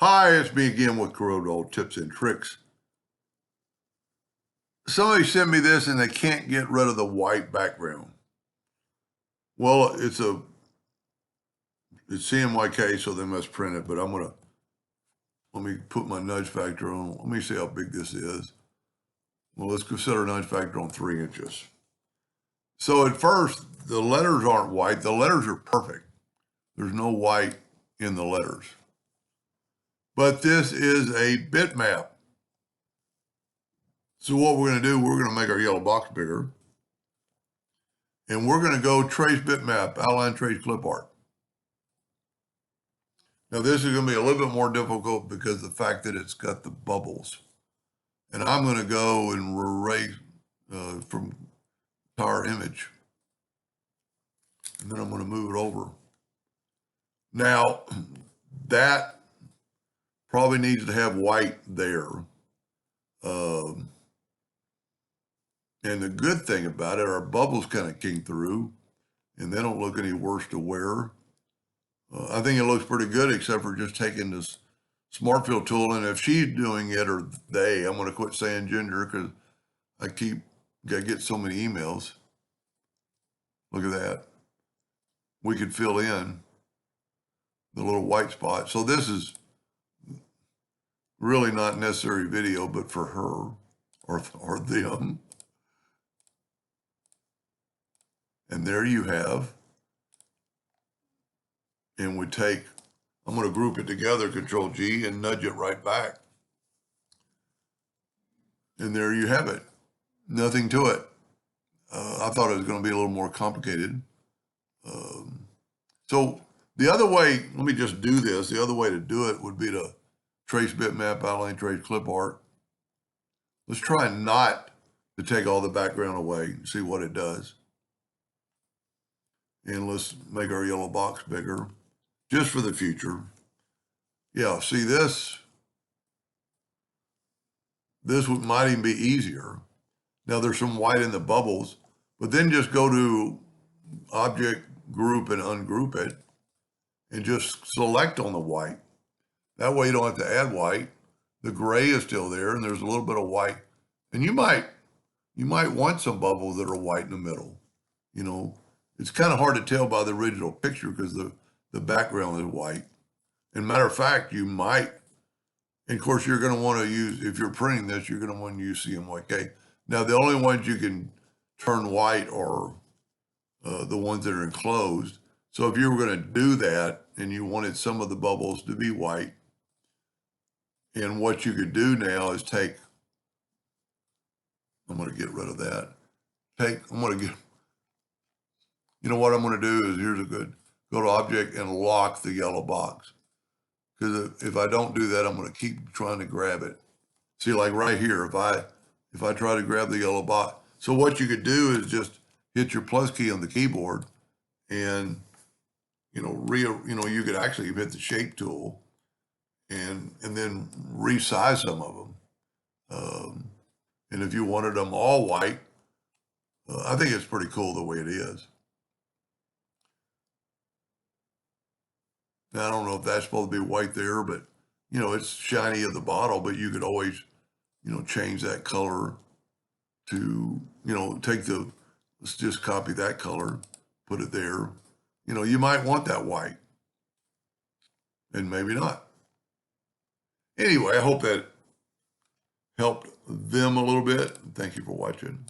Hi, it's me again with Corel tips and tricks. Somebody sent me this and they can't get rid of the white background. Well, it's CMYK, so they must print it, but let me put my nudge factor on. Let me see how big this is. Well, let's consider nudge factor on 3 inches. So at first, the letters aren't white. The letters are perfect. There's no white in the letters. But this is a bitmap. So what we're going to do, we're going to make our yellow box bigger. And we're going to go trace bitmap, outline trace clip art. Now this is going to be a little bit more difficult because of the fact that it's got the bubbles. And I'm going to go and erase from entire image. And then I'm going to move it over. Now that probably needs to have white there. And the good thing about it, our bubbles kind of came through and they don't look any worse to wear. I think it looks pretty good, except for just taking this Smart Fill tool. And if she's doing it, or they, I'm going to quit saying gender because I get so many emails. Look at that. We could fill in the little white spot. So this is really not necessary video, but for her or them. And there you have. And we take, I'm going to group it together, Control G, and nudge it right back. And there you have it. Nothing to it. I thought it was going to be a little more complicated. So the other way, let me just do this. The other way to do it would be to trace bitmap, outline trace clip art. Let's try not to take all the background away and see what it does. And let's make our yellow box bigger, just for the future. Yeah, see this might even be easier. Now there's some white in the bubbles, but then just go to Object, Group, and ungroup it, and just select on the white. That way you don't have to add white. The gray is still there, and there's a little bit of white. And you might want some bubbles that are white in the middle. You know, it's kind of hard to tell by the original picture because the background is white. And matter of fact, you might, and of course you're going to want to use, if you're printing this, you're going to want to use CMYK. Now the only ones you can turn white are the ones that are enclosed. So if you were going to do that and you wanted some of the bubbles to be white, and what you could do now is take, I'm going to get rid of that. You know what I'm going to do is, go to Object and lock the yellow box. Because if I don't do that, I'm going to keep trying to grab it. See, like right here, if I try to grab the yellow box. So what you could do is just hit your plus key on the keyboard and, you could actually hit the shape tool and then resize some of them. And if you wanted them all white, I think it's pretty cool the way it is. Now, I don't know if that's supposed to be white there, but, it's shiny at the bottle, but you could always, change that color to, let's just copy that color, put it there. You might want that white and maybe not. Anyway, I hope that helped them a little bit. Thank you for watching.